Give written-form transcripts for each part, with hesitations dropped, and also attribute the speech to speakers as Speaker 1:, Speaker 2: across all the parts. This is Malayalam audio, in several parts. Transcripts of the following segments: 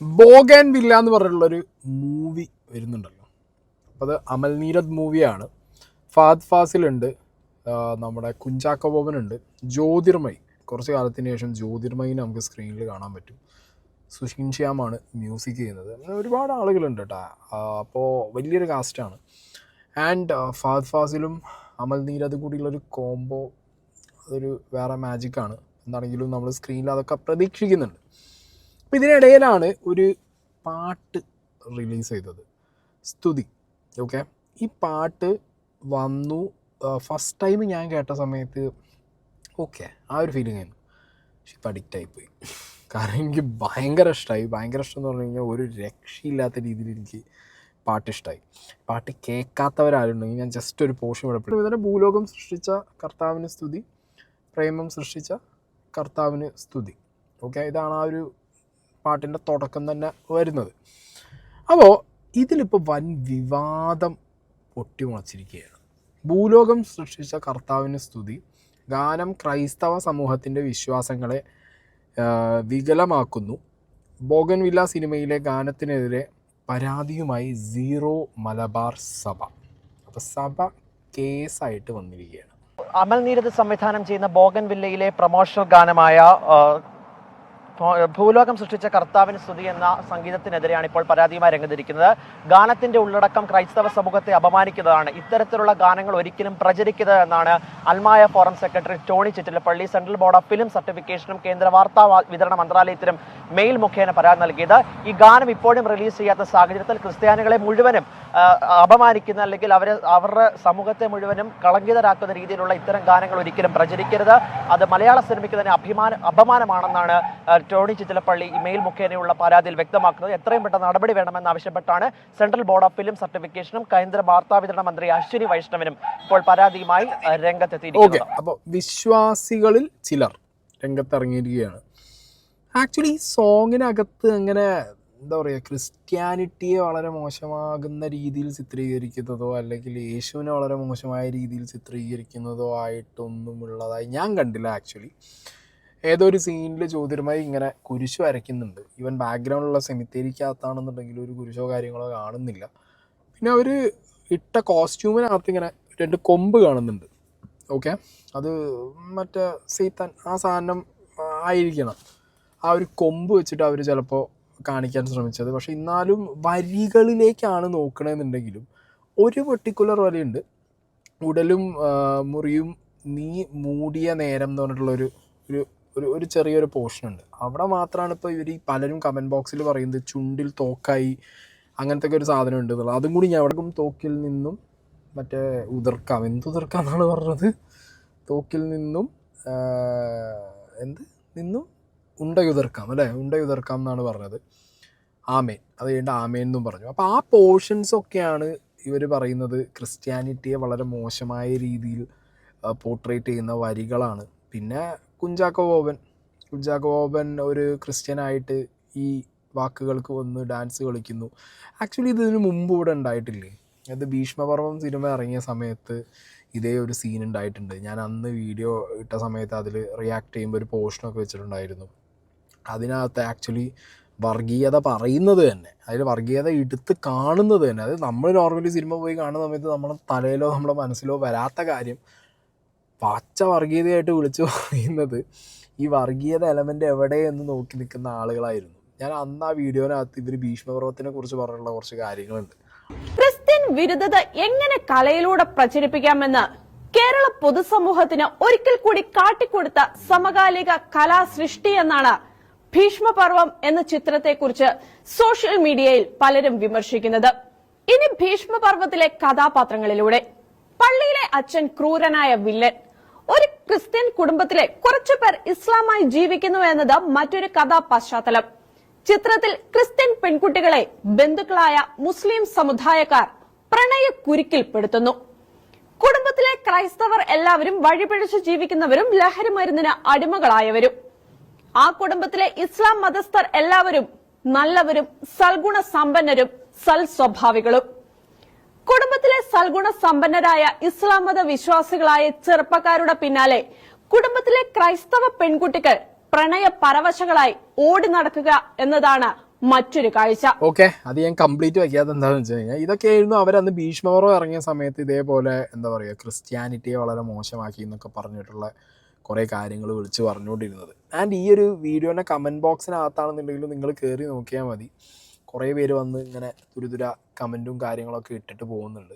Speaker 1: ബോഗൻ വില്ല എന്ന് പറഞ്ഞിട്ടുള്ളൊരു മൂവി വരുന്നുണ്ടല്ലോ. അപ്പോൾ അത് അമൽ നീരദ് മൂവിയാണ്. ഫഹദ് ഫാസിലുണ്ട്, നമ്മുടെ കുഞ്ചാക്കോ ബോബനുണ്ട്, ജ്യോതിർമയി. കുറച്ച് കാലത്തിന് ശേഷം ജ്യോതിർമയിനെ നമുക്ക് സ്ക്രീനിൽ കാണാൻ പറ്റും. സുഷിൻ ശ്യാമാണ് മ്യൂസിക് ചെയ്യുന്നത്. അങ്ങനെ ഒരുപാട് ആളുകളുണ്ട് കേട്ടോ. അപ്പോൾ വലിയൊരു കാസ്റ്റാണ്. ആൻഡ് ഫഹദ് ഫാസിലും അമൽ നീരദ് കൂടിയുള്ളൊരു കോംബോ അതൊരു വേറെ മാജിക്കാണ്. എന്താണെങ്കിലും നമ്മൾ സ്ക്രീനിൽ അതൊക്കെ പ്രതീക്ഷിക്കുന്നുണ്ട്. അപ്പം ഇതിനിടയിലാണ് ഒരു പാട്ട് റിലീസ് ചെയ്തത്, സ്തുതി. ഓക്കെ, ഈ പാട്ട് വന്നു ഫസ്റ്റ് ടൈം ഞാൻ കേട്ട സമയത്ത് ഓക്കെ ആ ഒരു ഫീലിംഗ് ആയിരുന്നു. പക്ഷെ ഇപ്പം അഡിക്റ്റായിപ്പോയി. കാരണം എനിക്ക് ഭയങ്കര ഇഷ്ടമായി. ഭയങ്കര ഇഷ്ടം എന്ന് പറഞ്ഞു കഴിഞ്ഞാൽ ഒരു രക്ഷയില്ലാത്ത രീതിയിൽ എനിക്ക് പാട്ട് ഇഷ്ടമായി. പാട്ട് കേൾക്കാത്തവരാരുണ്ടെങ്കിൽ ഞാൻ ജസ്റ്റ് ഒരു പോർഷൻ വിടപ്പെടും. ഇതിനെ ഭൂലോകം സൃഷ്ടിച്ച കർത്താവിന് സ്തുതി, പ്രേമം സൃഷ്ടിച്ച കർത്താവിന് സ്തുതി. ഓക്കെ, ഇതാണ് ആ ഒരു പാട്ടിൻ്റെ തുടക്കം തന്നെ വരുന്നത്. അപ്പോൾ ഇതിലിപ്പോൾ വൻ വിവാദം പൊട്ടിമുളച്ചിരിക്കുകയാണ്. ഭൂലോകം സൃഷ്ടിച്ച കർത്താവിന് സ്തുതി ഗാനം ക്രൈസ്തവ സമൂഹത്തിൻ്റെ വിശ്വാസങ്ങളെ വികലമാക്കുന്നു. ബോഗൻവില്ല സിനിമയിലെ ഗാനത്തിനെതിരെ പരാതിയുമായി സീറോ മലബാർ സഭ. അപ്പോൾ സഭ കേസായിട്ട് വന്നിരിക്കുകയാണ്.
Speaker 2: അമൽ നീരദ് സംവിധാനം ചെയ്യുന്ന ബോഗൻവില്ലയിലെ പ്രൊമോഷണൽ ഗാനമായ ഭൂലോകം സൃഷ്ടിച്ച കർത്താവിന് സ്തുതി എന്ന സംഗീതത്തിനെതിരെയാണ് ഇപ്പോൾ പരാതിയുമായി രംഗത്തിരിക്കുന്നത്. ഗാനത്തിന്റെ ഉള്ളടക്കം ക്രൈസ്തവ സമൂഹത്തെ അപമാനിക്കുന്നതാണ്. ഇത്തരത്തിലുള്ള ഗാനങ്ങൾ ഒരിക്കലും പ്രചരിക്കരുത് എന്നാണ് അൽമായ forum secretary Tony Chittilappilly central board of film സർട്ടിഫിക്കേഷനും കേന്ദ്ര വാർത്താ വിതരണ മന്ത്രാലയത്തിനും മെയിൽ മുഖേന പരാതി നൽകിയത്. ഈ ഗാനം ഇപ്പോഴും റിലീസ് ചെയ്യാത്ത സാഹചര്യത്തിൽ ക്രിസ്ത്യാനികളെ മുഴുവനും അപമാനിക്കുന്ന അല്ലെങ്കിൽ അവരുടെ സമൂഹത്തെ മുഴുവനും കളങ്കിതരാക്കുന്ന രീതിയിലുള്ള ഇത്തരം ഗാനങ്ങൾ ഒരിക്കലും പ്രചരിക്കരുത്. അത് മലയാള സിനിമയ്ക്ക് തന്നെ അപമാനമാണെന്നാണ് ടോണി ചിറ്റിലപ്പള്ളി ഇമെയിൽ മുഖേനയുള്ള പരാതിയിൽ വ്യക്തമാക്കുന്നത്. എത്രയും പെട്ടെന്ന് നടപടി വേണമെന്ന് ആവശ്യപ്പെട്ടാണ് സെൻട്രൽ ബോർഡ് ഓഫ് ഫിലിം സർട്ടിഫിക്കേഷനും കേന്ദ്ര വാർത്താ വിതരണ മന്ത്രി അശ്വിനി വൈഷ്ണവനും ഇപ്പോൾ പരാതിയുമായി രംഗത്തെത്തിയിരിക്കുന്നത്.
Speaker 1: അപ്പോൾ വിശ്വാസികളിൽ ചിലർ രംഗത്തിറങ്ങിയിരിക്കുകയാണ്. ആക്ച്വലി ഈ സോങ്ങിനകത്ത് അങ്ങനെ എന്താ പറയുക, ക്രിസ്ത്യാനിറ്റിയെ വളരെ മോശമാകുന്ന രീതിയിൽ ചിത്രീകരിക്കുന്നതോ അല്ലെങ്കിൽ യേശുവിനെ വളരെ മോശമായ രീതിയിൽ ചിത്രീകരിക്കുന്നതോ ആയിട്ടൊന്നുമുള്ളതായി ഞാൻ കണ്ടില്ല. ആക്ച്വലി ഏതോ ഒരു സീനിൽ ജ്യോതിർമയി ഇങ്ങനെ കുരിശു വരയ്ക്കുന്നുണ്ട്. ഈവൻ ബാക്ക്ഗ്രൗണ്ടിലുള്ള സെമിത്തേരിക്കകത്താണെന്നുണ്ടെങ്കിൽ ഒരു കുരിശോ കാര്യങ്ങളോ കാണുന്നില്ല. പിന്നെ അവർ ഇട്ട കോസ്റ്റ്യൂമിനകത്ത് ഇങ്ങനെ 2 കൊമ്പ് കാണുന്നുണ്ട്. ഓക്കെ, അത് മറ്റേ സൈത്താൻ ആ സാധനം ആയിരിക്കണം. ആ ഒരു കൊമ്പ് വെച്ചിട്ട് അവർ ചിലപ്പോൾ കാണിക്കാൻ ശ്രമിച്ചത്. പക്ഷെ എന്നാലും വരികളിലേക്കാണ് നോക്കണമെന്നുണ്ടെങ്കിലും ഒരു പെർട്ടിക്കുലർ വരിയുണ്ട്, ഉടലും മുറിയും നീ മൂടിയ നേരം എന്ന് പറഞ്ഞിട്ടുള്ളൊരു ഒരു ചെറിയൊരു പോർഷനുണ്ട്. അവിടെ മാത്രമാണ് ഇപ്പോൾ ഇവർ പലരും കമൻറ്റ് ബോക്സിൽ പറയുന്നത് ചുണ്ടിൽ തോക്കായി അങ്ങനത്തെ ഒക്കെ ഒരു സാധനം ഉണ്ട് എന്നുള്ളത്. അതും കൂടി ഞാൻ അവിടേക്കും തോക്കിൽ നിന്നും മറ്റേ ഉതിർക്കാം, എന്തുതിർക്കാന്നാണ് പറഞ്ഞത്, തോക്കിൽ നിന്നും നിന്നും ഉണ്ടയുതിർക്കാം അല്ലേ, ഉണ്ടയുതിർക്കാം എന്നാണ് പറഞ്ഞത്. ആമേൻ, അത് കഴിഞ്ഞിട്ട് ആമേൻ എന്നും പറഞ്ഞു. അപ്പോൾ ആ പോർഷൻസൊക്കെയാണ് ഇവർ പറയുന്നത് ക്രിസ്ത്യാനിറ്റിയെ വളരെ മോശമായ രീതിയിൽ പോർട്രേറ്റ് ചെയ്യുന്ന വരികളാണ്. പിന്നെ കുഞ്ചാക്കോ ബോബൻ ഒരു ക്രിസ്ത്യനായിട്ട് ഈ വാക്കുകൾക്ക് വന്ന് ഡാൻസ് കളിക്കുന്നു. ആക്ച്വലി ഇതിന് മുമ്പ് ഇവിടെ ഉണ്ടായിട്ടില്ലേ? അത് ഭീഷ്മപർവം സിനിമ ഇറങ്ങിയ സമയത്ത് ഇതേ ഒരു സീൻ ഉണ്ടായിട്ടുണ്ട്. ഞാൻ അന്ന് വീഡിയോ ഇട്ട സമയത്ത് അതിൽ റിയാക്ട് ചെയ്യുമ്പോൾ ഒരു പോർഷനൊക്കെ വെച്ചിട്ടുണ്ടായിരുന്നു. അതിനകത്ത് ആക്ച്വലി വർഗീയത പറയുന്നത് തന്നെ, അതിൽ വർഗീയത എടുത്ത് കാണുന്നത് തന്നെ, അത് നമ്മൾ നോർമലി സിനിമ പോയി കാണുന്ന സമയത്ത് നമ്മുടെ തലയിലോ നമ്മുടെ മനസ്സിലോ വരാത്ത കാര്യം പച്ച വർഗീയതയായിട്ട് വിളിച്ചു പറയുന്നത് ഈ വർഗീയത എലമെൻ്റ് എവിടെയെന്ന് നോക്കി നിൽക്കുന്ന ആളുകളായിരുന്നു. ഞാൻ അന്ന് ആ വീഡിയോനകത്ത് ഇവർ ഭീഷ്മപർവത്തിനെ കുറിച്ച് പറഞ്ഞിട്ടുള്ള കുറച്ച് കാര്യങ്ങളുണ്ട്.
Speaker 3: ക്രിസ്ത്യൻ വിരുദ്ധത എങ്ങനെ കലയിലൂടെ പ്രചരിപ്പിക്കാമെന്ന് കേരള പൊതുസമൂഹത്തിന് ഒരിക്കൽ കൂടി കാട്ടിക്കൊടുത്ത സമകാലിക കലാസൃഷ്ടി എന്നാണ് ഭീഷ്മപർവം എന്ന ചിത്രത്തെക്കുറിച്ച് സോഷ്യൽ മീഡിയയിൽ പലരും വിമർശിക്കുന്നത്. ഇനി ഭീഷ്മപർവത്തിലെ കഥാപാത്രങ്ങളിലൂടെ പള്ളിയിലെ അച്ഛൻ ക്രൂരനായ വില്ലൻ, ഒരു ക്രിസ്ത്യൻ കുടുംബത്തിലെ കുറച്ചുപേർ ഇസ്ലാമായി ജീവിക്കുന്നു എന്നത് മറ്റൊരു കഥാ പശ്ചാത്തലം. ചിത്രത്തിൽ ക്രിസ്ത്യൻ പെൺകുട്ടികളെ ബന്ധുക്കളായ മുസ്ലിം സമുദായക്കാർ പ്രണയ കുരുക്കിൽപ്പെടുത്തുന്നു. കുടുംബത്തിലെ ക്രൈസ്തവർ എല്ലാവരും വഴിപിഴച്ചു ജീവിക്കുന്നവരും ലഹരി മരുന്നിന് അടിമകളായവരും. ആ കുടുംബത്തിലെ ഇസ്ലാം മതസ്ഥർ എല്ലാവരും നല്ലവരും സൽഗുണ സമ്പന്നരും സൽസ്വഭാവികളും. കുടുംബത്തിലെ സൽഗുണ സമ്പന്നരായ ഇസ്ലാം മത വിശ്വാസികളായ ചെറുപ്പക്കാരുടെ പിന്നാലെ കുടുംബത്തിലെ ക്രൈസ്തവ പെൺകുട്ടികൾ പ്രണയ പരവശകളായി ഓടി നടക്കുക എന്നതാണ് മറ്റൊരു കാഴ്ച.
Speaker 1: ഓക്കെ, അത് ഞാൻ കംപ്ലീറ്റ് വയ്ക്കാതെ എന്താണെന്ന് വെച്ച് കഴിഞ്ഞാൽ ഇതൊക്കെയായിരുന്നു അവരന്ന് ഭീഷ്മപർവ്വം ഇറങ്ങിയ സമയത്ത് ഇതേപോലെ എന്താ പറയുക ക്രിസ്ത്യാനിറ്റിയെ വളരെ മോശമാക്കി എന്നൊക്കെ പറഞ്ഞിട്ടുള്ള കുറേ കാര്യങ്ങൾ വിളിച്ച് പറഞ്ഞുകൊണ്ടിരുന്നത്. ആൻഡ് ഈ ഒരു വീഡിയോൻ്റെ കമൻറ്റ് ബോക്സിനകത്താണെന്നുണ്ടെങ്കിലും നിങ്ങൾ കയറി നോക്കിയാൽ മതി, കുറേ പേര് വന്ന് ഇങ്ങനെ തുരുതുര കമൻറ്റും കാര്യങ്ങളൊക്കെ ഇട്ടിട്ട് പോകുന്നുണ്ട്.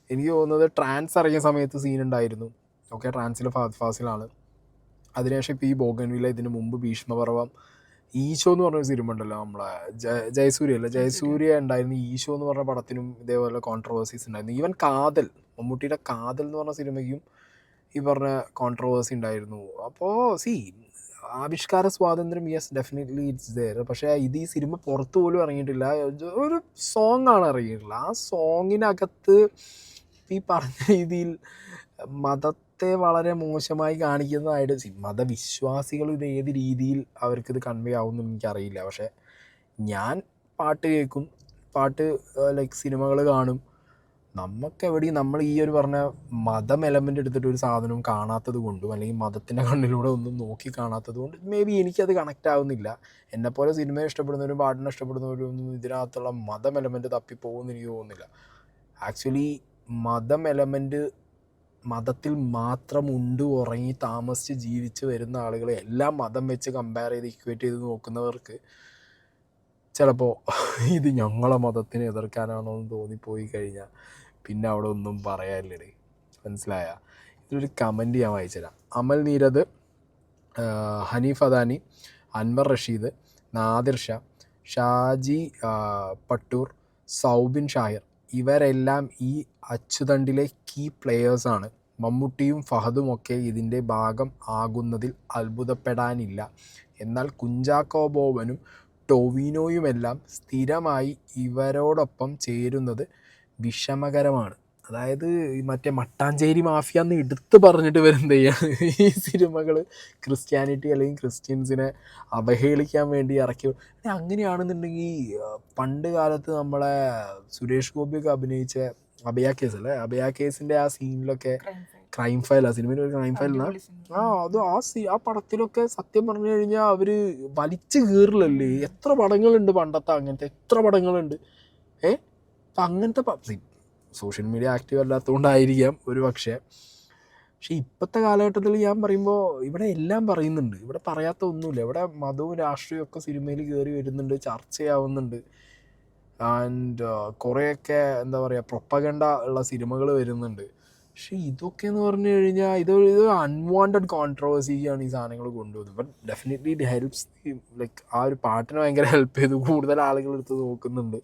Speaker 1: എനിക്ക് തോന്നുന്നത് ട്രാൻസ് ഇറങ്ങിയ സമയത്ത് സീനുണ്ടായിരുന്നു. ഓക്കെ, ട്രാൻസിൽ ഫഹദ് ഫാസിലാണ്. അതിനുശേഷം ഇപ്പോൾ ഈ ബോഗൻവില്ല, ഇതിന് മുമ്പ് ഭീഷ്മപർവ്വം, ഈശോ എന്ന് പറഞ്ഞൊരു സിനിമ ഉണ്ടല്ലോ, നമ്മളെ ജയസൂര്യ ഉണ്ടായിരുന്നു. ഈശോ എന്ന് പറഞ്ഞ പടത്തിനും ഇതേപോലെ കോൺട്രവേഴ്സീസ് ഉണ്ടായിരുന്നു. ഈവൻ കാതൽ, മമ്മൂട്ടിയുടെ കാതൽ എന്ന് പറഞ്ഞ സിനിമയ്ക്കും ഈ പറഞ്ഞ കോൺട്രവേഴ്സി ഉണ്ടായിരുന്നു. അപ്പോൾ ആവിഷ്കാര സ്വാതന്ത്ര്യം യെസ് ഡെഫിനറ്റ്ലി ഇറ്റ്സ് ദെയർ. പക്ഷേ ഇത് ഈ സിനിമ പുറത്തു പോലും ഇറങ്ങിയിട്ടില്ല, ഒരു സോങ്ങാണ് ഇറങ്ങിയിട്ടുള്ളത്. ആ സോങ്ങിനകത്ത് ഈ പറഞ്ഞ രീതിയിൽ മതത്തെ വളരെ മോശമായി കാണിക്കുന്നതായിട്ട് മതവിശ്വാസികൾ ഇത് ഏത് രീതിയിൽ അവർക്കിത് കൺവേ ആവുമെന്ന് എനിക്കറിയില്ല. പക്ഷേ ഞാൻ പാട്ട് കേൾക്കും, ലൈക്ക് സിനിമകൾ കാണും. നമുക്കെവിടെയും നമ്മൾ ഈ ഒരു പറഞ്ഞ മതം എലമെൻ്റ് എടുത്തിട്ട് ഒരു സാധനവും കാണാത്തത് കൊണ്ടും അല്ലെങ്കിൽ മതത്തിൻ്റെ കണ്ണിലൂടെ ഒന്നും നോക്കി കാണാത്തത് കൊണ്ട് മേ ബി എനിക്കത് കണക്റ്റ് ആവുന്നില്ല. എന്നെപ്പോലെ സിനിമയെ ഇഷ്ടപ്പെടുന്നവരും പാട്ടിനെ ഇഷ്ടപ്പെടുന്നവരും ഒന്നും ഇതിനകത്തുള്ള മതം എലമെൻറ്റ് തപ്പിപ്പോകുമെന്ന് എനിക്ക് തോന്നുന്നില്ല. ആക്ച്വലി മതം എലമെൻറ്റ് മതത്തിൽ മാത്രം ഉറങ്ങി താമസിച്ച് ജീവിച്ച് വരുന്ന ആളുകളെ എല്ലാം മതം വെച്ച് കമ്പയർ ചെയ്ത് ഇക്വേറ്റ് ചെയ്ത് നോക്കുന്നവർക്ക് ചിലപ്പോൾ ഇത് ഞങ്ങളെ മതത്തിനെ എതിർക്കാനാണോ എന്ന് തോന്നിപ്പോയി കഴിഞ്ഞാൽ പിന്നെ അവിടെ ഒന്നും പറയാനില്ലേ, മനസ്സിലായ? ഇതിലൊരു കമൻറ്റ് ഞാൻ വായിച്ചുതരാം. അമൽ നീരദ്, ഹനീഫ് അദാനി, അൻവർ റഷീദ്, നാദിർ ഷാ, ഷാജി പട്ടൂർ, സൗബിൻ ഷാഹിർ ഇവരെല്ലാം ഈ അച്ചുതണ്ടിലെ കീ പ്ലെയേഴ്സാണ്. മമ്മൂട്ടിയും ഫഹദും ഒക്കെ ഇതിൻ്റെ ഭാഗം ആകുന്നതിൽ അത്ഭുതപ്പെടാനില്ല. എന്നാൽ കുഞ്ചാക്കോ ബോബനും ടൊവിനോയുമെല്ലാം സ്ഥിരമായി ഇവരോടൊപ്പം ചേരുന്നത് വിഷമകരമാണ്. അതായത് മറ്റേ മട്ടാഞ്ചേരി മാഫിയ എന്ന് എടുത്ത് പറഞ്ഞിട്ട് വരുന്നത് ഈ സിനിമകൾ ക്രിസ്ത്യാനിറ്റി അല്ലെങ്കിൽ ക്രിസ്ത്യൻസിനെ അവഹേളിക്കാൻ വേണ്ടി ഇറക്കി. അങ്ങനെയാണെന്നുണ്ടെങ്കിൽ പണ്ട് കാലത്ത് നമ്മളെ സുരേഷ് ഗോപിയൊക്കെ അഭിനയിച്ച അഭയ കേസ് അല്ലേ, അഭയ കേസിൻ്റെ ആ സീനിലൊക്കെ ക്രൈം ഫയൽ, ആ സിനിമയിൽ ഒരു ക്രൈം ഫയലാണ്. ആ പടത്തിലൊക്കെ സത്യം പറഞ്ഞു കഴിഞ്ഞാൽ അവർ വലിച്ചു കീറില്ലല്ലേ. എത്ര പടങ്ങളുണ്ട് പണ്ടത്തെ, അങ്ങനത്തെ എത്ര പടങ്ങളുണ്ട്. അപ്പം അങ്ങനത്തെ സോഷ്യൽ മീഡിയ ആക്റ്റീവ് അല്ലാത്തതുകൊണ്ടായിരിക്കാം ഒരു പക്ഷേ. ഇപ്പോഴത്തെ കാലഘട്ടത്തിൽ ഞാൻ പറയുമ്പോൾ ഇവിടെ എല്ലാം പറയുന്നുണ്ട്, ഇവിടെ പറയാത്ത ഒന്നുമില്ല. ഇവിടെ മതവും രാഷ്ട്രീയവും ഒക്കെ സിനിമയിൽ കയറി വരുന്നുണ്ട്, ചർച്ചയാവുന്നുണ്ട്. ആൻഡ് കുറേയൊക്കെ എന്താ പറയുക പ്രൊപ്പഗണ്ട ഉള്ള സിനിമകൾ വരുന്നുണ്ട്. പക്ഷേ ഇതൊക്കെ എന്ന് പറഞ്ഞു കഴിഞ്ഞാൽ ഇത് അൺവാണ്ടഡ് കോൺട്രവേഴ്സിക്കാണ് ഈ സാധനങ്ങൾ കൊണ്ടുപോകുന്നത്. But definitely it helps, like ആ ഒരു പാട്ടിനെ ഭയങ്കര ഹെൽപ്പ് ചെയ്ത് കൂടുതൽ ആളുകൾ എടുത്ത് നോക്കുന്നുണ്ട്.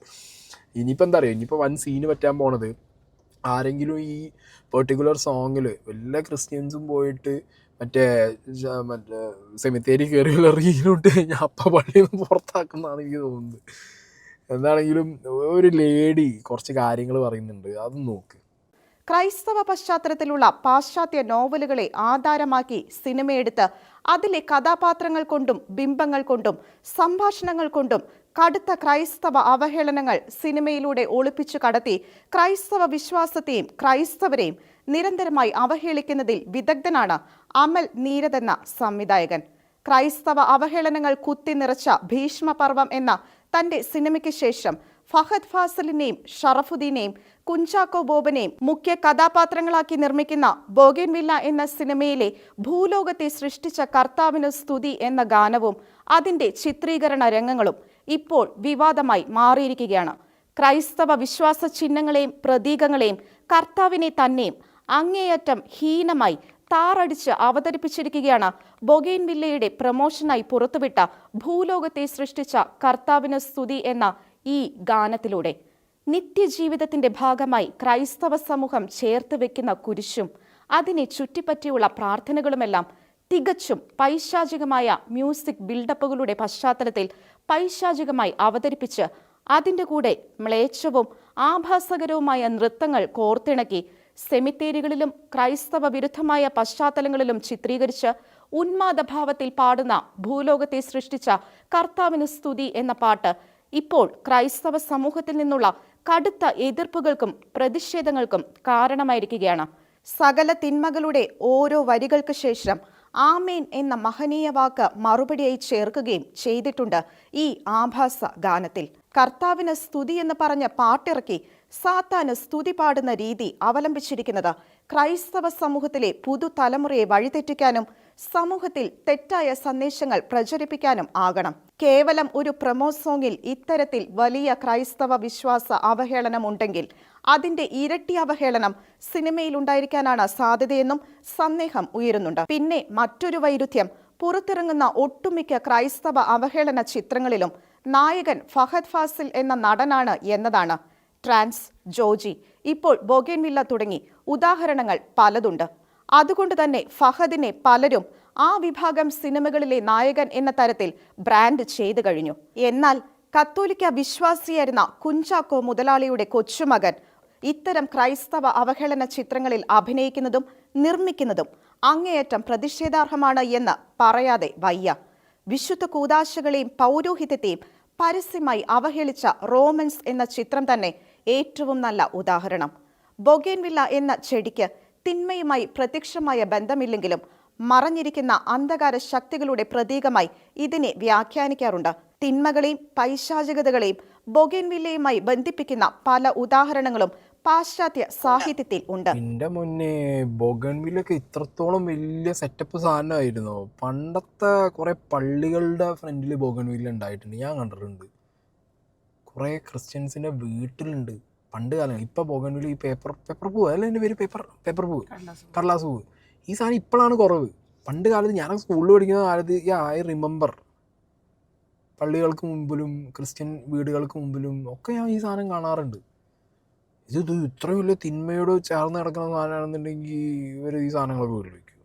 Speaker 1: ഇനിയിപ്പോൾ എന്താ പറയുക, ഇനിയിപ്പോൾ വൻ സീന് പറ്റാൻ പോണത് ആരെങ്കിലും ഈ പെർട്ടിക്കുലർ സോങ്ങിൽ വല്ല ക്രിസ്ത്യൻസും പോയിട്ട് മറ്റേ സെമിത്തേരി കയറിയുള്ള റീലോട്ട് കഴിഞ്ഞാൽ അപ്പം പള്ളിയിൽ നിന്ന് പുറത്താക്കുന്നതാണ് എനിക്ക് തോന്നുന്നത്. എന്താണെങ്കിലും ഒരു ലേഡി കുറച്ച് കാര്യങ്ങൾ പറയുന്നുണ്ട്, അത് നോക്ക്.
Speaker 4: ക്രൈസ്തവ പശ്ചാത്തലത്തിലുള്ള പാശ്ചാത്യ നോവലുകളെ ആധാരമാക്കി സിനിമയെടുത്ത് അതിലെ കഥാപാത്രങ്ങൾ കൊണ്ടും ബിംബങ്ങൾ കൊണ്ടും സംഭാഷണങ്ങൾ കൊണ്ടും കടുത്ത ക്രൈസ്തവ അവഹേളനങ്ങൾ സിനിമയിലൂടെ ഒളിപ്പിച്ചു കടത്തി ക്രൈസ്തവ വിശ്വാസത്തെയും ക്രൈസ്തവരെയും നിരന്തരമായി അവഹേളിക്കുന്നതിൽ വിദഗ്ധനാണ് അമൽ നീരദ് എന്ന സംവിധായകൻ. ക്രൈസ്തവ അവഹേളനങ്ങൾ കുത്തി നിറച്ച ഭീഷ്മപർവം എന്ന തന്റെ സിനിമയ്ക്ക് ശേഷം ഫഹദ് ഫാസിലിനെയും ഷറഫുദ്ദീനെയും കുഞ്ചാക്കോ ബോബനെയും മുഖ്യ കഥാപാത്രങ്ങളാക്കി നിർമ്മിക്കുന്ന ബോഗൻവില്ല എന്ന സിനിമയിലെ ഭൂലോകത്തെ സൃഷ്ടിച്ച കർത്താവിന് സ്തുതി എന്ന ഗാനവും അതിന്റെ ചിത്രീകരണ രംഗങ്ങളും ഇപ്പോൾ വിവാദമായി മാറിയിരിക്കുകയാണ്. ക്രൈസ്തവ വിശ്വാസ ചിഹ്നങ്ങളെയും പ്രതീകങ്ങളെയും കർത്താവിനെ തന്നെയും അങ്ങേയറ്റം ഹീനമായി താറടിച്ച് അവതരിപ്പിച്ചിരിക്കുകയാണ് ബൊഗെയിൻവില്ലയുടെ പ്രമോഷനായി പുറത്തുവിട്ട ഭൂലോകത്തെ സൃഷ്ടിച്ച കർത്താവിന് സ്തുതി എന്ന ഈ ഗാനത്തിലൂടെ. നിത്യജീവിതത്തിന്റെ ഭാഗമായി ക്രൈസ്തവ സമൂഹം ചേർത്ത് വെക്കുന്ന കുരിശും അതിനെ ചുറ്റിപ്പറ്റിയുള്ള പ്രാർത്ഥനകളുമെല്ലാം തികച്ചും പൈശാചികമായ മ്യൂസിക് ബിൽഡപ്പുകളുടെ പശ്ചാത്തലത്തിൽ പൈശാചികമായി അവതരിപ്പിച്ച് അതിൻ്റെ കൂടെ മ്ലേച്ഛവും ആഭാസകരവുമായ നൃത്തങ്ങൾ കോർത്തിണക്കി സെമിത്തേരികളിലും ക്രൈസ്തവ വിരുദ്ധമായ പശ്ചാത്തലങ്ങളിലും ചിത്രീകരിച്ച് ഉന്മാദഭാവത്തിൽ പാടുന്ന ഭൂലോകത്തെ സൃഷ്ടിച്ച കർത്താവിന് സ്തുതി എന്ന പാട്ട് ഇപ്പോൾ ക്രൈസ്തവ സമൂഹത്തിൽ നിന്നുള്ള കടുത്ത എതിർപ്പുകൾക്കും പ്രതിഷേധങ്ങൾക്കും കാരണമായിരിക്കുകയാണ്. സകല തിന്മകളുടെ ഓരോ വരികൾക്ക് ശേഷം ആമേൻ എന്ന മഹനീയ വാക്ക് മറുപടിയായി ചേർക്കുകയും ചെയ്തിട്ടുണ്ട് ഈ ആഭാസ ഗാനത്തിൽ. കർത്താവിന് സ്തുതി എന്ന് പറഞ്ഞ പാട്ടിറക്കി സാത്താന് സ്തുതി പാടുന്ന രീതി അവലംബിച്ചിരിക്കുന്നത് ക്രൈസ്തവ സമൂഹത്തിലെ പുതുതലമുറയെ വഴിതെറ്റിക്കാനും സമൂഹത്തിൽ തെറ്റായ സന്ദേശങ്ങൾ പ്രചരിപ്പിക്കാനും ആകണം. കേവലം ഒരു പ്രൊമോ സോങ്ങിൽ ഇത്തരത്തിൽ വലിയ ക്രൈസ്തവ വിശ്വാസ അവഹേളനമുണ്ടെങ്കിൽ അതിന്റെ ഇരട്ടി അവഹേളനം സിനിമയിൽ ഉണ്ടായിരിക്കാനാണ് സാധ്യതയെന്നും സന്ദേഹം ഉയരുന്നുണ്ട്. പിന്നെ മറ്റൊരു വൈരുദ്ധ്യം, പുറത്തിറങ്ങുന്ന ഒട്ടുമിക്ക ക്രൈസ്തവ അവഹേളന ചിത്രങ്ങളിലും നായകൻ ഫഹദ് ഫാസിൽ എന്ന നടനാണ് എന്നതാണ്. ട്രാൻസ്, ജോജി, ഇപ്പോൾ ബൊഗേൻവില്ല തുടങ്ങി ഉദാഹരണങ്ങൾ പലതുണ്ട്. അതുകൊണ്ട് തന്നെ ഫഹദിനെ പലരും ആ വിഭാഗം സിനിമകളിലെ നായകൻ എന്ന തരത്തിൽ ബ്രാൻഡ് ചെയ്തു കഴിഞ്ഞു. എന്നാൽ കത്തോലിക്ക വിശ്വാസിയായിരുന്ന കുഞ്ചാക്കോ മുതലാളിയുടെ കൊച്ചുമകൻ ഇത്തരം ക്രൈസ്തവ അവഹേളന ചിത്രങ്ങളിൽ അഭിനയിക്കുന്നതും നിർമ്മിക്കുന്നതും അങ്ങേയറ്റം പ്രതിഷേധാർഹമാണ് എന്ന് പറയാതെ വയ്യ. വിശുദ്ധ കൂദാശകളെയും പൗരോഹിത്യത്തെയും പരസ്യമായി അവഹേളിച്ച റോമൻസ് എന്ന ചിത്രം തന്നെ ഏറ്റവും നല്ല ഉദാഹരണം. ബൊഗേൻവില്ല എന്ന ചെടിക്ക് തിന്മയുമായി പ്രത്യക്ഷമായ ബന്ധമില്ലെങ്കിലും മറഞ്ഞിരിക്കുന്ന അന്ധകാര ശക്തികളുടെ പ്രതീകമായി ഇതിനെ വ്യാഖ്യാനിക്കാറുണ്ട്. തിന്മകളെയും പൈശാചികതകളെയും ബൊഗേൻവില്ലയുമായി ബന്ധിപ്പിക്കുന്ന പല ഉദാഹരണങ്ങളും പാശ്ചാത്യ സാഹിത്യത്തിൽ ഉണ്ട്.
Speaker 1: എൻ്റെ മുന്നേ ബൊഗൻവില്ലൊക്കെ ഇത്രത്തോളം വലിയ സെറ്റപ്പ് സാധനമായിരുന്നു. പണ്ടത്തെ കുറേ പള്ളികളുടെ ഫ്രണ്ടിൽ ബൊഗൻവില്ല ഉണ്ടായിട്ടുണ്ട്, ഞാൻ കണ്ടിട്ടുണ്ട്. കുറേ ക്രിസ്ത്യൻസിൻ്റെ വീട്ടിലുണ്ട് പണ്ട് കാലം. ഇപ്പം ബൊഗൻവില്ല ഈ പേപ്പർ പൂവ് അല്ല, എൻ്റെ പേര് പേപ്പർ പൂവ്, കടലാസ് പൂവ്. ഈ സാധനം ഇപ്പോഴാണ് കുറവ്. പണ്ട് കാലത്ത് ഞാൻ സ്കൂളിൽ പഠിക്കുന്ന കാലത്ത് ഐ റിമെമ്പർ പള്ളികൾക്ക് മുമ്പിലും ക്രിസ്ത്യൻ വീടുകൾക്ക് മുമ്പിലും ഒക്കെ ഞാൻ ഈ സാധനം കാണാറുണ്ട്. ഇത് ഇത്രയും വലിയ തിന്മയോട് ചേർന്ന് കിടക്കുന്ന സാധനമാണെന്നുണ്ടെങ്കിൽ ഇവർ ഈ സാധനങ്ങളൊക്കെ വീട്ടിൽ വയ്ക്കും.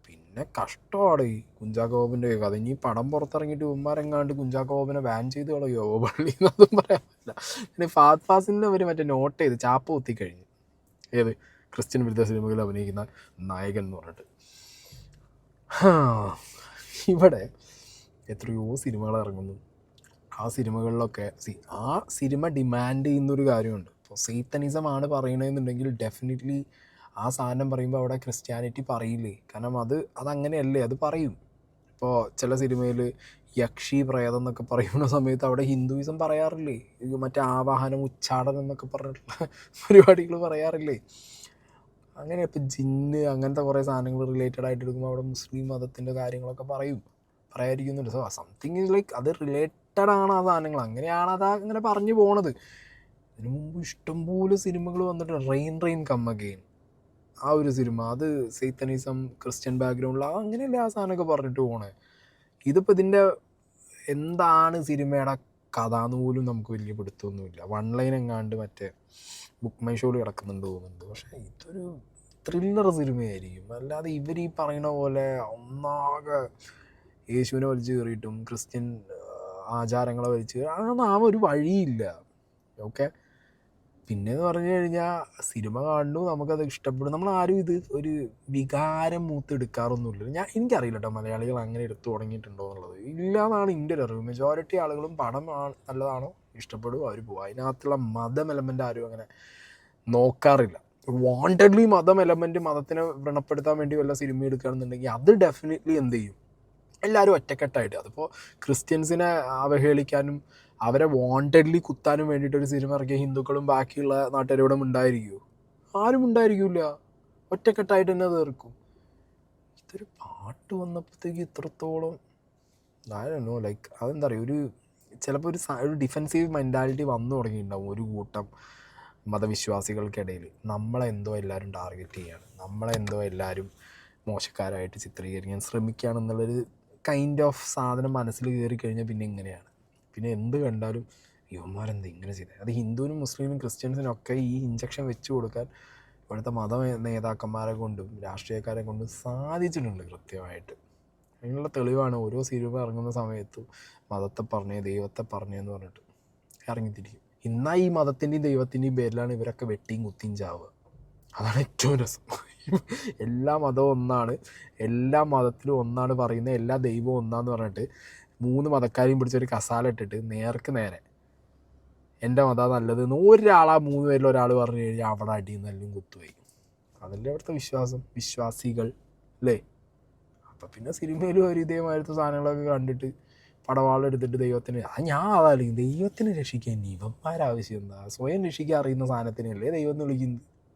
Speaker 1: പിന്നെ കഷ്ടമാണ് ഈ കുഞ്ചാക്കോ ബോബൻ്റെ കഥ. ഇനി പടം പുറത്തിറങ്ങിയിട്ട് ഉമ്മാരെങ്ങാണ്ട് കുഞ്ചാക്കോ ബോബനെ ബാൻ ചെയ്ത് കളയോ പള്ളി എന്നൊന്നും പറയാൻ പറ്റില്ല. പിന്നെ ഫഹദ് ഫാസിലിനെ അവർ മറ്റേ നോട്ട് ചെയ്ത് ചാപ്പ് കുത്തിക്കഴിഞ്ഞു. ഏത് ക്രിസ്ത്യൻ വിരുദ്ധ സിനിമകളിൽ അഭിനയിക്കുന്ന നായകൻ എന്ന് പറഞ്ഞിട്ട്. ഇവിടെ എത്രയോ സിനിമകൾ ഇറങ്ങുന്നു. ആ സിനിമകളിലൊക്കെ ആ സിനിമ ഡിമാൻഡ് ചെയ്യുന്നൊരു കാര്യമുണ്ട്. ഇപ്പോൾ സീത്തനിസമാണ് പറയണമെന്നുണ്ടെങ്കിൽ ഡെഫിനറ്റ്ലി ആ സാധനം പറയുമ്പോൾ അവിടെ ക്രിസ്ത്യാനിറ്റി പറയില്ലേ? കാരണം അതങ്ങനെയല്ലേ, അത് പറയും. ഇപ്പോൾ ചില സിനിമയിൽ യക്ഷി പ്രേതം എന്നൊക്കെ പറയുന്ന സമയത്ത് അവിടെ ഹിന്ദുയിസം പറയാറില്ലേ? ഇത് മറ്റേ ആവാഹനം, ഉച്ചാടനം എന്നൊക്കെ പറഞ്ഞിട്ടുള്ള പരിപാടികൾ പറയാറില്ലേ? അങ്ങനെ ഇപ്പോൾ ജിന്ന് അങ്ങനത്തെ കുറേ സാധനങ്ങൾ റിലേറ്റഡ് ആയിട്ട് എടുക്കുമ്പോൾ അവിടെ മുസ്ലിം മതത്തിൻ്റെ കാര്യങ്ങളൊക്കെ പറയാതിരിക്കുന്നുണ്ട്. സോ സംതിങ് ഈസ് ലൈക്ക് അത് റിലേറ്റഡ് ആണ് ആ സാധനങ്ങൾ. അങ്ങനെയാണ് അത് അങ്ങനെ പറഞ്ഞു പോണത്. ഇതിനു മുമ്പ് ഇഷ്ടംപോലെ സിനിമകൾ വന്നിട്ട് റെയിൻ കം അഗെയിൻ, ആ ഒരു സിനിമ, അത് സൈത്തനിസം ക്രിസ്ത്യൻ ബാക്ക്ഗ്രൗണ്ടിൽ അങ്ങനെയല്ലേ ആ സാധനമൊക്കെ പറഞ്ഞിട്ട് പോണേ. ഇതിപ്പോൾ ഇതിൻ്റെ എന്താണ് സിനിമയുടെ കഥ എന്ന് പോലും നമുക്ക് വലിയ പിടുത്തമൊന്നുമില്ല. വൺ ലൈൻ എങ്ങാണ്ട് മറ്റേ ബുക്ക് മൈ ഷോയിൽ കിടക്കുന്നുണ്ട് തോന്നുന്നുണ്ട്. പക്ഷേ ഇതൊരു ത്രില്ലർ സിനിമയായിരിക്കും. അല്ലാതെ ഇവർ ഈ പറയുന്ന പോലെ ഒന്നാകെ യേശുവിനെ വലിച്ചു കയറിയിട്ടും ക്രിസ്ത്യൻ ആചാരങ്ങളെ വലിച്ച് ആ ഒരു വഴിയില്ല. ഓക്കെ, പിന്നെയെന്ന് പറഞ്ഞു കഴിഞ്ഞാൽ സിനിമ കാണുന്നു, നമുക്കത് ഇഷ്ടപ്പെടും. നമ്മളാരും ഇത് ഒരു വികാരം മൂത്തെടുക്കാറൊന്നുമില്ല. എനിക്കറിയില്ല കേട്ടോ മലയാളികൾ അങ്ങനെ എടുത്തു തുടങ്ങിയിട്ടുണ്ടോ എന്നുള്ളത്. ഇല്ലയെന്നാണ് എൻ്റെ ഒരു അറിവ്. മെജോറിറ്റി ആളുകളും പടം നല്ലതാണോ ഇഷ്ടപ്പെടും, അവർ പോകും. അതിനകത്തുള്ള മതം എലമെൻ്റ് ആരും അങ്ങനെ നോക്കാറില്ല. വാണ്ടഡ്ലി മതം എലമെൻറ്റ്, മതത്തിനെ വ്രണപ്പെടുത്താൻ വേണ്ടി വല്ല സിനിമ എടുക്കുകയാണെന്നുണ്ടെങ്കിൽ അത് ഡെഫിനറ്റ്ലി എന്ത് ചെയ്യും, എല്ലാവരും ഒറ്റക്കെട്ടായിട്ട്. അതിപ്പോൾ ക്രിസ്ത്യൻസിനെ അവഹേളിക്കാനും അവരെ വാണ്ടഡ്ലി കുത്താനും വേണ്ടിയിട്ടൊരു സിനിമ ഇറക്കിയ ഹിന്ദുക്കളും ബാക്കിയുള്ള നാട്ടുകാരോടും ഉണ്ടായിരിക്കുമോ? ആരും ഉണ്ടായിരിക്കില്ല. ഒറ്റക്കെട്ടായിട്ട് തന്നെ തീർക്കും. ഇതൊരു പാട്ട് വന്നപ്പോഴത്തേക്ക് ഇത്രത്തോളം ഞാനോ ലൈക്ക് അതെന്താ പറയുക, ചിലപ്പോൾ ഒരു ഡിഫെൻസീവ് മെൻറ്റാലിറ്റി വന്നു തുടങ്ങിയിട്ടുണ്ടാവും ഒരു കൂട്ടം മതവിശ്വാസികൾക്കിടയിൽ. നമ്മളെന്തോ എല്ലാവരും ടാർഗറ്റ് ചെയ്യുകയാണ്, നമ്മളെന്തോ എല്ലാവരും മോശക്കാരായിട്ട് ചിത്രീകരിക്കാൻ ശ്രമിക്കുകയാണെന്നുള്ളൊരു കൈൻഡ് ഓഫ് സാധനം മനസ്സിൽ കയറി കഴിഞ്ഞാൽ പിന്നെ ഇങ്ങനെയാണ്. പിന്നെ എന്ത് കണ്ടാലും യുവന്മാരെന്ത് ഇങ്ങനെ ചെയ്തത്. അത് ഹിന്ദുവിനും മുസ്ലിമിനും ക്രിസ്ത്യൻസിനും ഒക്കെ ഈ ഇഞ്ചക്ഷൻ വെച്ച് കൊടുക്കാൻ ഇവിടുത്തെ മത നേതാക്കന്മാരെ കൊണ്ടും രാഷ്ട്രീയക്കാരെ കൊണ്ടും സാധിച്ചിട്ടുണ്ട് കൃത്യമായിട്ട്. അതിനുള്ള തെളിവാണ് ഓരോ സിനിമ ഇറങ്ങുന്ന സമയത്തും മതത്തെ പറഞ്ഞേ ദൈവത്തെ പറഞ്ഞേന്ന് പറഞ്ഞിട്ട് ഇറങ്ങിത്തിരിക്കും. ഇന്നാ ഈ മതത്തിൻ്റെയും ദൈവത്തിൻ്റെയും പേരിലാണ് ഇവരൊക്കെ വെട്ടിയും കുത്തിയും ചാവുക. അതാണ് ഏറ്റവും രസം. എല്ലാ മതവും ഒന്നാണ്, എല്ലാ മതത്തിലും ഒന്നാണ് പറയുന്നത്, എല്ലാ ദൈവവും ഒന്നാന്ന് പറഞ്ഞിട്ട് 3 മതക്കാരെയും പിടിച്ചൊരു കസാല ഇട്ടിട്ട് നേർക്ക് നേരെ എൻ്റെ മതം നല്ലത് എന്ന് ഒരാളാ 3 പേരിൽ ഒരാൾ പറഞ്ഞു കഴിഞ്ഞാൽ അവിടെ അടിയും നല്ലും കുത്തുപോയി. അതല്ലേ അവിടുത്തെ വിശ്വാസം, വിശ്വാസികൾ അല്ലേ? അപ്പം പിന്നെ സിനിമയിലും ഒരു ഇതേമാതിരത്തെ സാധനങ്ങളൊക്കെ കണ്ടിട്ട് പടവാളെടുത്തിട്ട് ദൈവത്തിന് ഞാൻ അതായിരിക്കും ദൈവത്തിനെ രക്ഷിക്കാൻ ഇവന്മാരാവശ്യം എന്താ, സ്വയം രക്ഷിക്കാൻ അറിയുന്ന സാധനത്തിനല്ലേ ദൈവം എന്ന് വിളിക്കുന്നത്.